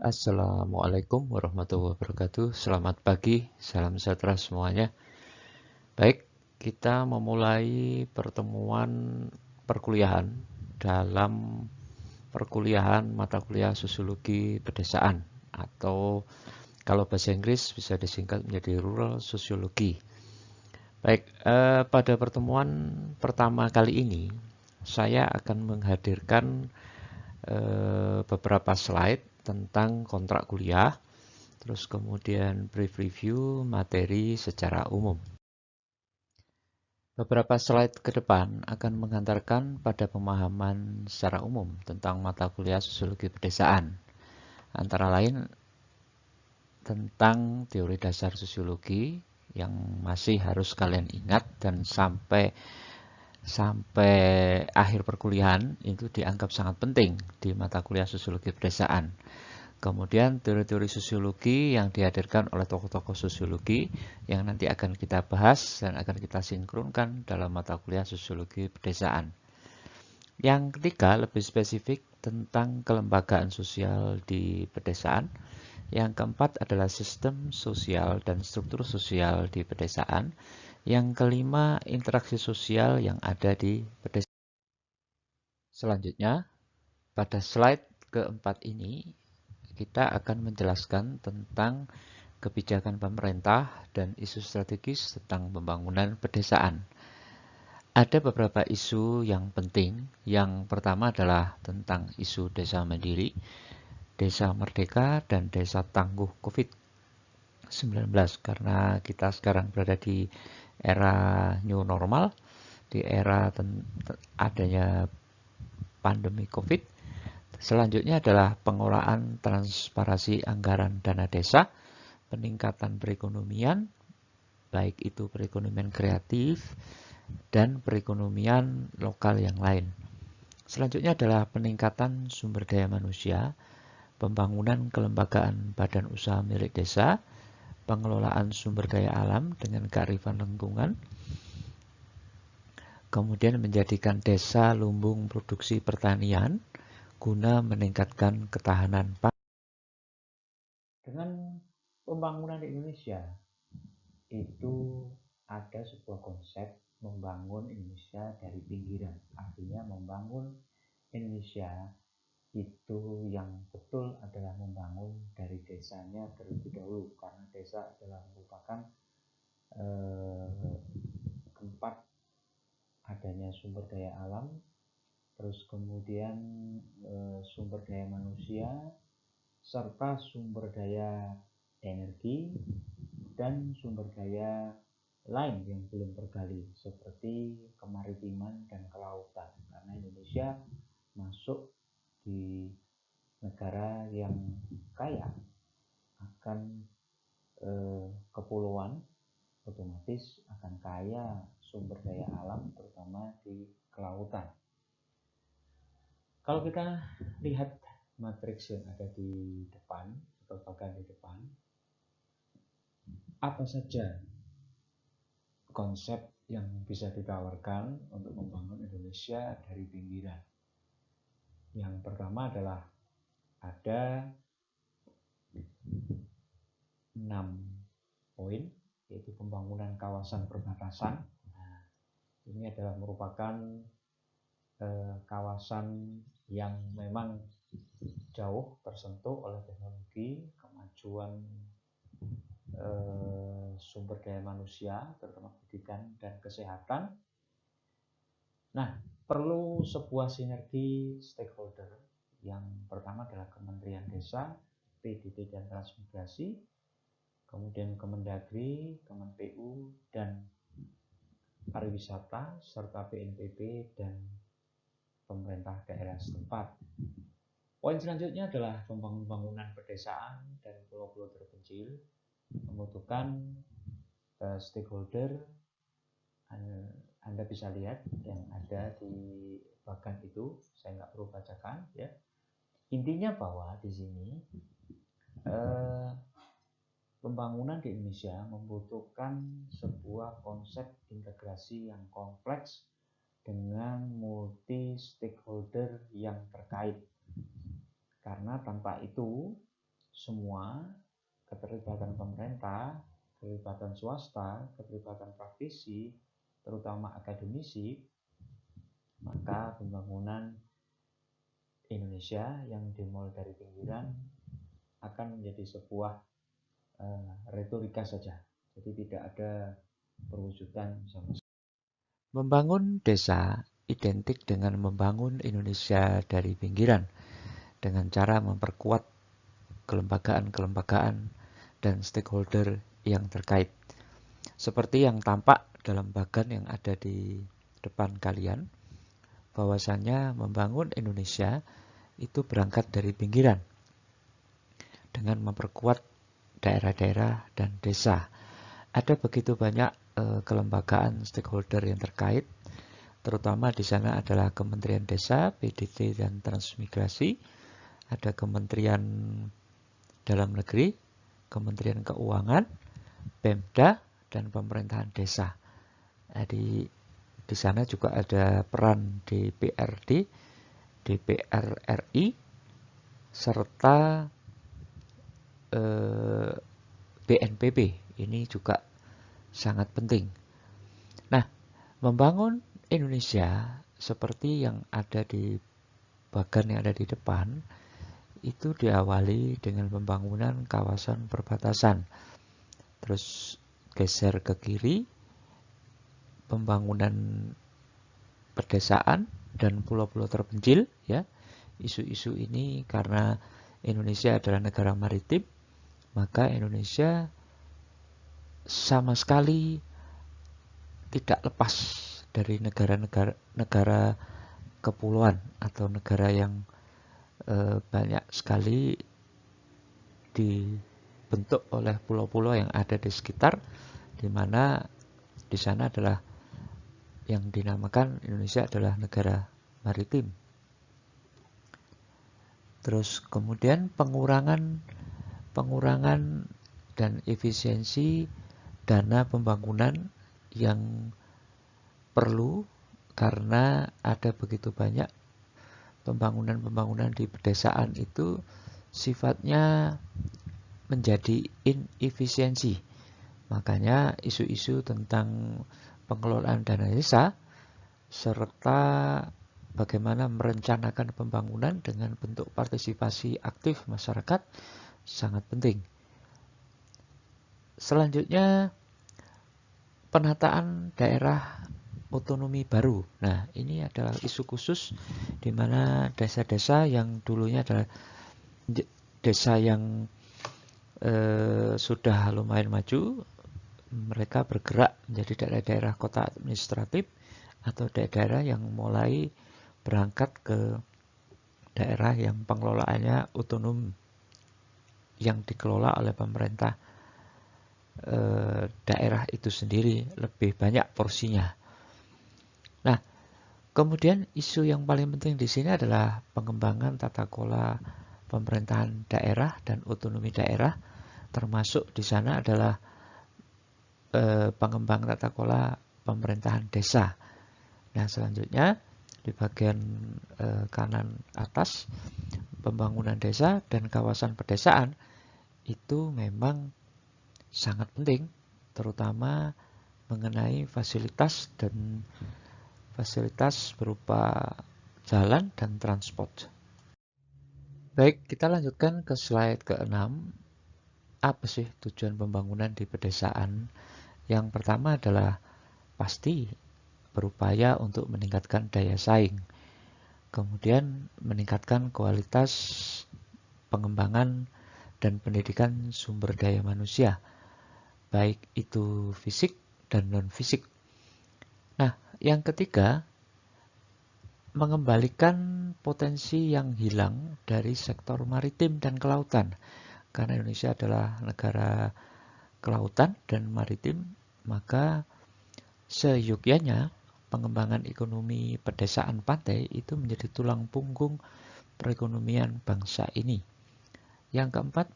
Assalamualaikum warahmatullahi wabarakatuh. Selamat pagi, salam sejahtera semuanya. Baik, kita memulai pertemuan perkuliahan dalam perkuliahan mata kuliah Sosiologi Pedesaan atau kalau bahasa Inggris bisa disingkat menjadi Rural Sociology. Baik, pada pertemuan pertama kali ini saya akan menghadirkan beberapa slide tentang kontrak kuliah. Terus kemudian brief review materi secara umum. Beberapa slide ke depan akan mengantarkan pada pemahaman secara umum tentang mata kuliah Sosiologi Pedesaan. Antara lain tentang teori dasar sosiologi yang masih harus kalian ingat dan sampai akhir perkuliahan itu dianggap sangat penting di mata kuliah Sosiologi Pedesaan. Kemudian teori-teori sosiologi yang dihadirkan oleh tokoh-tokoh sosiologi yang nanti akan kita bahas dan akan kita sinkronkan dalam mata kuliah Sosiologi Pedesaan. Yang ketiga lebih spesifik tentang kelembagaan sosial di pedesaan. Yang keempat adalah sistem sosial dan struktur sosial di pedesaan. Yang kelima interaksi sosial yang ada di pedesaan. Selanjutnya, pada slide keempat ini kita akan menjelaskan tentang kebijakan pemerintah dan isu strategis tentang pembangunan pedesaan. Ada beberapa isu yang penting. Yang pertama adalah tentang isu desa mandiri, desa merdeka, dan desa tangguh COVID-19. Karena kita sekarang berada di era new normal, di era adanya pandemi COVID. Selanjutnya adalah pengelolaan transparansi anggaran dana desa, peningkatan perekonomian, baik itu perekonomian kreatif dan perekonomian lokal yang lain. Selanjutnya adalah peningkatan sumber daya manusia, pembangunan kelembagaan badan usaha milik desa, pengelolaan sumber daya alam dengan kearifan lingkungan, kemudian menjadikan desa lumbung produksi pertanian guna meningkatkan ketahanan pangan. Dengan pembangunan di Indonesia itu ada sebuah konsep membangun Indonesia dari pinggiran. Artinya membangun Indonesia itu yang betul adalah membangun dari desanya terlebih dahulu, karena desa adalah merupakan tempat adanya sumber daya alam, terus kemudian sumber daya manusia, serta sumber daya energi dan sumber daya lain yang belum tergali seperti kemaritiman dan kelautan, karena Indonesia masuk di negara yang kaya akan kepulauan, otomatis akan kaya sumber daya alam terutama di kelautan. Kalau kita lihat matriks yang ada di depan atau bagian di depan, apa saja konsep yang bisa ditawarkan untuk membangun Indonesia dari pinggiran. Yang pertama adalah ada 6 poin, yaitu pembangunan kawasan perbatasan. Nah, ini adalah merupakan kawasan yang memang jauh tersentuh oleh teknologi, kemajuan sumber daya manusia, terutama pendidikan dan kesehatan. Nah, perlu sebuah sinergi stakeholder. Yang pertama adalah Kementerian Desa, PDB dan Transmigrasi, kemudian Kemendagri, Kemenpu, dan Pariwisata, serta BNPB dan pemerintah daerah setempat. Poin selanjutnya adalah pembangunan pedesaan dan pulau-pulau terpencil, membutuhkan stakeholder. Anda bisa lihat yang ada di bagian itu, saya nggak perlu bacakan ya. Intinya bahwa di sini pembangunan di Indonesia membutuhkan sebuah konsep integrasi yang kompleks dengan multi stakeholder yang terkait. Karena tanpa itu semua, keterlibatan pemerintah, keterlibatan swasta, keterlibatan praktisi, terutama akademisi, maka pembangunan Indonesia yang dimulai dari pinggiran akan menjadi sebuah retorika saja. Jadi tidak ada perwujudan sama sekali. Membangun desa identik dengan membangun Indonesia dari pinggiran dengan cara memperkuat kelembagaan-kelembagaan dan stakeholder yang terkait. Seperti yang tampak dalam bagan yang ada di depan kalian, bahwasannya membangun Indonesia itu berangkat dari pinggiran dengan memperkuat daerah-daerah dan desa. Ada begitu banyak kelembagaan stakeholder yang terkait, terutama di sana adalah Kementerian Desa, PDT dan Transmigrasi, ada Kementerian Dalam Negeri, Kementerian Keuangan, Pemda, dan Pemerintahan Desa. Di sana juga ada peran DPRD, DPR RI, serta BNPB. Ini juga sangat penting. Nah, membangun Indonesia seperti yang ada di bagan yang ada di depan, itu diawali dengan pembangunan kawasan perbatasan. Terus geser ke kiri, pembangunan pedesaan dan pulau-pulau terpencil, ya. Isu-isu ini karena Indonesia adalah negara maritim, maka Indonesia sama sekali tidak lepas dari negara kepulauan atau negara yang banyak sekali dibentuk oleh pulau-pulau yang ada di sekitar, di mana di sana adalah yang dinamakan Indonesia adalah negara maritim. Terus kemudian pengurangan dan efisiensi dana pembangunan yang perlu karena ada begitu banyak pembangunan di pedesaan itu sifatnya menjadi inefisiensi. Makanya isu-isu tentang pengelolaan dana desa serta bagaimana merencanakan pembangunan dengan bentuk partisipasi aktif masyarakat sangat penting. Selanjutnya, penataan daerah otonomi baru. Nah, ini adalah isu khusus di mana desa-desa yang dulunya adalah desa yang sudah lumayan maju, mereka bergerak menjadi daerah-daerah kota administratif atau daerah yang mulai berangkat ke daerah yang pengelolaannya otonom, yang dikelola oleh pemerintah daerah itu sendiri, lebih banyak porsinya. Nah, kemudian isu yang paling penting di sini adalah pengembangan tata kelola pemerintahan daerah dan otonomi daerah, termasuk di sana adalah pengembangan tata kelola pemerintahan desa. Nah, selanjutnya di bagian kanan atas, pembangunan desa dan kawasan pedesaan itu memang sangat penting, terutama mengenai fasilitas berupa jalan dan transport. Baik, kita lanjutkan ke slide ke-6. Apa sih tujuan pembangunan di pedesaan? Yang pertama adalah pasti berupaya untuk meningkatkan daya saing. Kemudian meningkatkan kualitas pengembangan dan pendidikan sumber daya manusia, baik itu fisik dan non-fisik. Nah, yang ketiga, mengembalikan potensi yang hilang dari sektor maritim dan kelautan. Karena Indonesia adalah negara kelautan dan maritim, maka seyogyanya pengembangan ekonomi pedesaan pantai itu menjadi tulang punggung perekonomian bangsa ini. Yang keempat,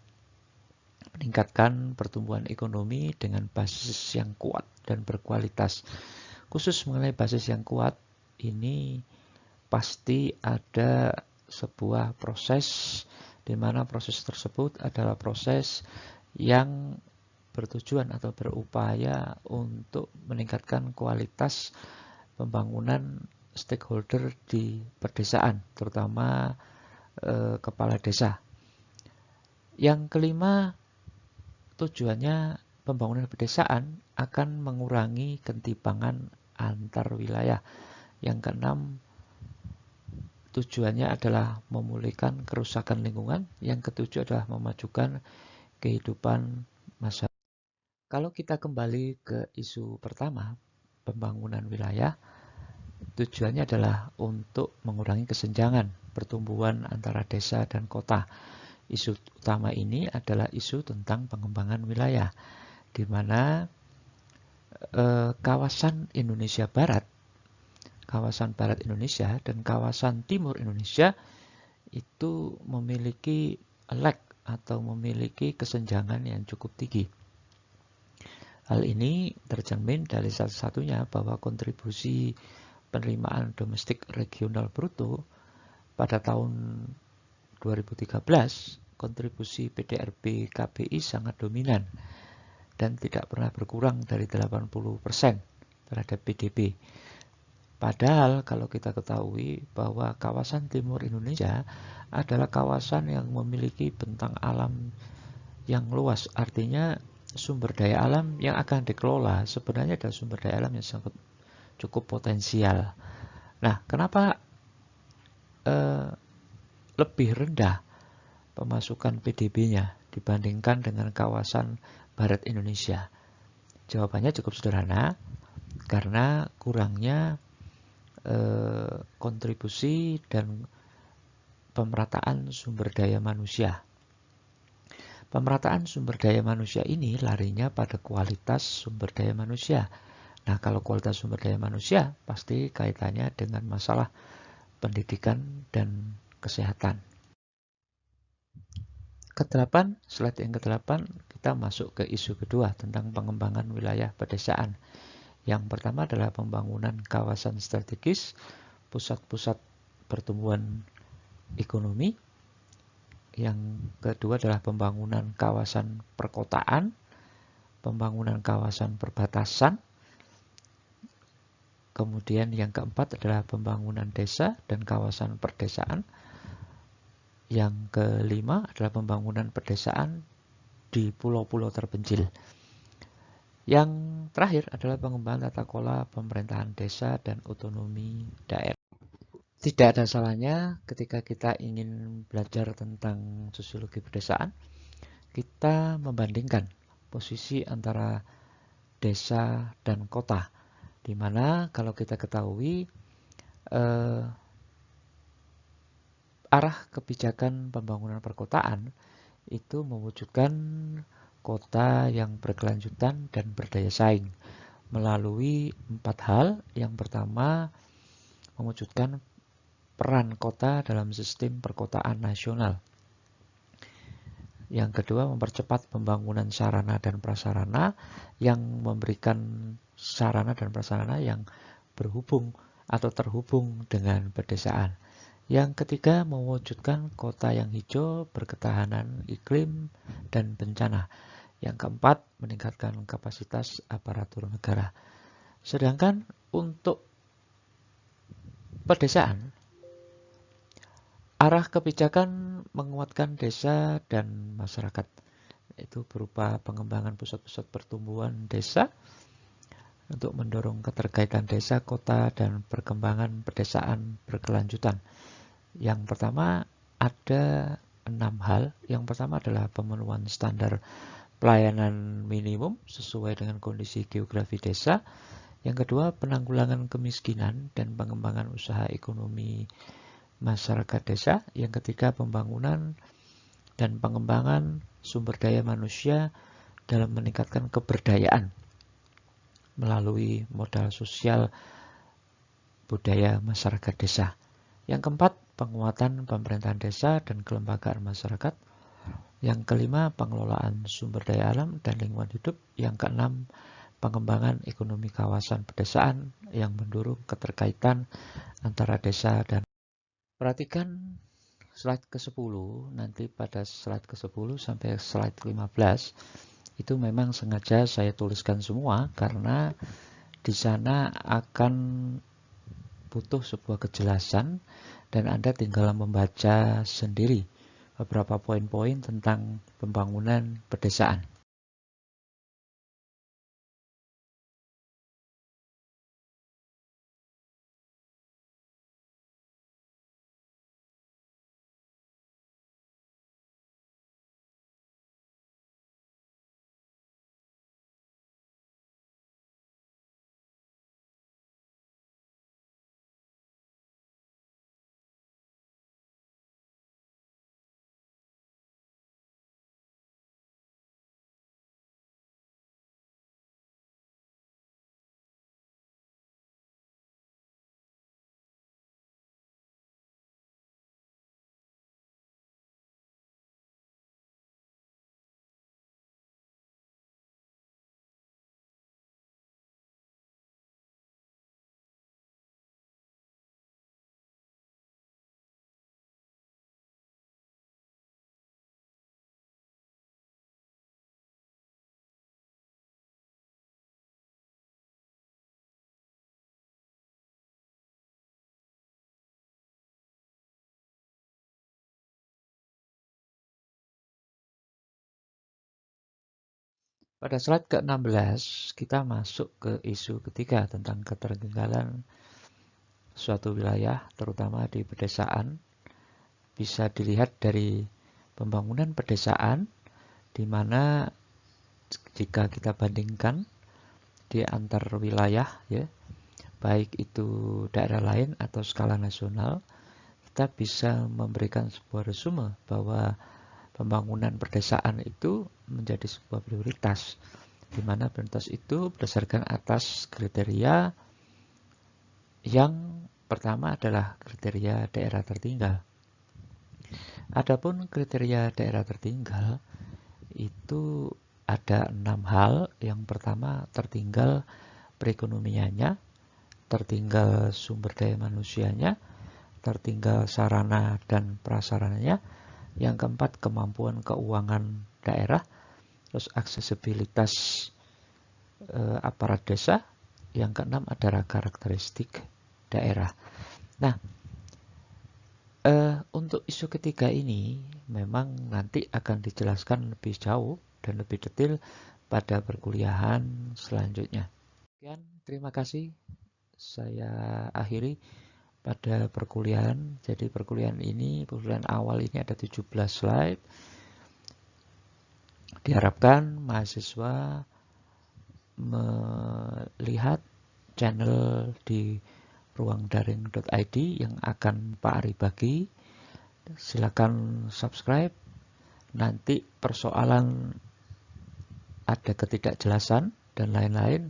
meningkatkan pertumbuhan ekonomi dengan basis yang kuat dan berkualitas. Khusus mengenai basis yang kuat, ini pasti ada sebuah proses di mana proses tersebut adalah proses yang bertujuan atau berupaya untuk meningkatkan kualitas pembangunan stakeholder di pedesaan, terutama kepala desa. Yang kelima, tujuannya pembangunan pedesaan akan mengurangi ketimpangan antar wilayah. Yang keenam, tujuannya adalah memulihkan kerusakan lingkungan. Yang ketujuh adalah memajukan kehidupan masyarakat. Kalau kita kembali ke isu pertama, pembangunan wilayah, tujuannya adalah untuk mengurangi kesenjangan pertumbuhan antara desa dan kota. Isu utama ini adalah isu tentang pengembangan wilayah, di mana kawasan Indonesia Barat, kawasan Barat Indonesia dan kawasan Timur Indonesia itu memiliki lag atau memiliki kesenjangan yang cukup tinggi. Hal ini tercermin dari salah satunya bahwa kontribusi penerimaan domestik regional bruto pada tahun 2013, kontribusi PDRB KPI sangat dominan dan tidak pernah berkurang dari 80% terhadap PDB. Padahal kalau kita ketahui bahwa kawasan timur Indonesia adalah kawasan yang memiliki bentang alam yang luas, artinya sumber daya alam yang akan dikelola sebenarnya adalah sumber daya alam yang sangat cukup potensial. Nah, kenapa lebih rendah pemasukan PDB-nya dibandingkan dengan kawasan Barat Indonesia? Jawabannya cukup sederhana, karena kurangnya kontribusi dan pemerataan sumber daya manusia. Pemerataan sumber daya manusia ini larinya pada kualitas sumber daya manusia. Nah, kalau kualitas sumber daya manusia pasti kaitannya dengan masalah pendidikan dan kesehatan. Slide yang ke-8, kita masuk ke isu kedua tentang pengembangan wilayah pedesaan. Yang pertama adalah pembangunan kawasan strategis, pusat-pusat pertumbuhan ekonomi. Yang kedua adalah pembangunan kawasan perkotaan, pembangunan kawasan perbatasan. Kemudian yang keempat adalah pembangunan desa dan kawasan perdesaan. Yang kelima adalah pembangunan pedesaan di pulau-pulau terpencil. Yang terakhir adalah pengembangan tata kelola pemerintahan desa dan otonomi daerah. Tidak ada salahnya ketika kita ingin belajar tentang sosiologi pedesaan, kita membandingkan posisi antara desa dan kota, di mana kalau kita ketahui arah kebijakan pembangunan perkotaan itu mewujudkan kota yang berkelanjutan dan berdaya saing melalui 4 hal. Yang pertama, mewujudkan peran kota dalam sistem perkotaan nasional. Yang kedua, mempercepat pembangunan sarana dan prasarana yang memberikan sarana dan prasarana yang berhubung atau terhubung dengan pedesaan. Yang ketiga, mewujudkan kota yang hijau, berketahanan iklim dan bencana. Yang keempat, meningkatkan kapasitas aparatur negara. Sedangkan untuk pedesaan, arah kebijakan menguatkan desa dan masyarakat, itu berupa pengembangan pusat-pusat pertumbuhan desa untuk mendorong keterkaitan desa, kota, dan perkembangan pedesaan berkelanjutan. Yang pertama, ada 6 hal. Yang pertama adalah pemenuhan standar pelayanan minimum sesuai dengan kondisi geografi desa. Yang kedua, penanggulangan kemiskinan dan pengembangan usaha ekonomi masyarakat desa. Yang ketiga, pembangunan dan pengembangan sumber daya manusia dalam meningkatkan keberdayaan melalui modal sosial budaya masyarakat desa. Yang keempat, penguatan pemerintahan desa dan kelembagaan masyarakat. Yang kelima, pengelolaan sumber daya alam dan lingkungan hidup. Yang keenam, pengembangan ekonomi kawasan pedesaan yang mendorong keterkaitan antara desa dan. Perhatikan slide ke-10, nanti pada slide ke-10 sampai slide 15, itu memang sengaja saya tuliskan semua karena di sana akan butuh sebuah kejelasan dan Anda tinggal membaca sendiri beberapa poin-poin tentang pembangunan pedesaan. Pada slide ke-16, kita masuk ke isu ketiga tentang ketertinggalan suatu wilayah, terutama di pedesaan. Bisa dilihat dari pembangunan pedesaan, di mana jika kita bandingkan di antar wilayah, ya, baik itu daerah lain atau skala nasional, kita bisa memberikan sebuah resume bahwa pembangunan pedesaan itu menjadi sebuah prioritas, di mana prioritas itu berdasarkan atas kriteria yang pertama adalah kriteria daerah tertinggal. Adapun kriteria daerah tertinggal itu ada 6 hal. Yang pertama, tertinggal perekonomiannya, tertinggal sumber daya manusianya, tertinggal sarana dan prasarananya. Yang keempat, kemampuan keuangan daerah, terus aksesibilitas aparat desa. Yang keenam adalah karakteristik daerah. Nah, untuk isu ketiga ini memang nanti akan dijelaskan lebih jauh dan lebih detail pada perkuliahan selanjutnya. Sekian, terima kasih. Saya akhiri pada perkuliahan. Jadi perkuliahan awal ini ada 17 slide. Diharapkan mahasiswa melihat channel di ruangdaring.id yang akan Pak Ari bagi. Silakan subscribe. Nanti persoalan ada ketidakjelasan dan lain-lain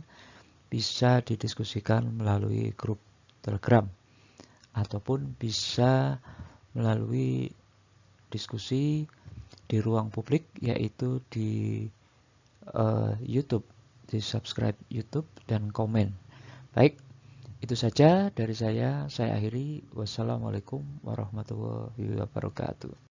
bisa didiskusikan melalui grup Telegram ataupun bisa melalui diskusi di ruang publik, yaitu di YouTube, di subscribe YouTube dan komen. Baik, itu saja dari saya akhiri. Wassalamualaikum warahmatullahi wabarakatuh.